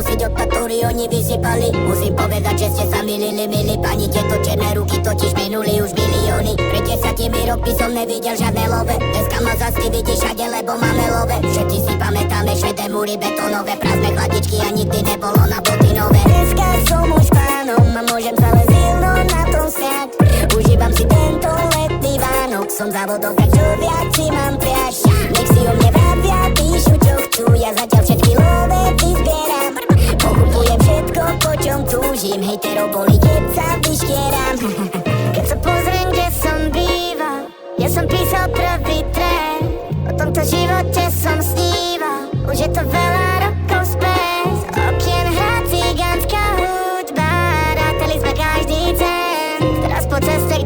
poprosiť o tatúry, oni vysypali. Musím povedať, že ste sa milili, milí pani. Tieto černé ruky totiž minuli už milióny. Pred 10 rokmi som nevidel žiadne love. Dneska ma zas ty vidíš všade, lebo máme love. Všetci si pamätáme švedé múry betónové, prázdne chladičky a nikdy nebolo na boty nové. Dneska som už pánom a môžem celé zilno na tom sňať. Užívam si tento letný Vánok, som závodom, tak čo viac si mám priať. Nech si o mne vravia, píšu čo chcú, ja zatiaľ všetky love vyzbieram. Pokupujem všetko, po čom túžim, hejterov boli, keď sa vyškieram. Keď sa pozriem, kde som býval, ja som písal prvý trén. O tomto živote som sníval, už je to veľa rokov späť. Z okien hrá cigánska hudba, rátali sme každý cent. Teraz po ceste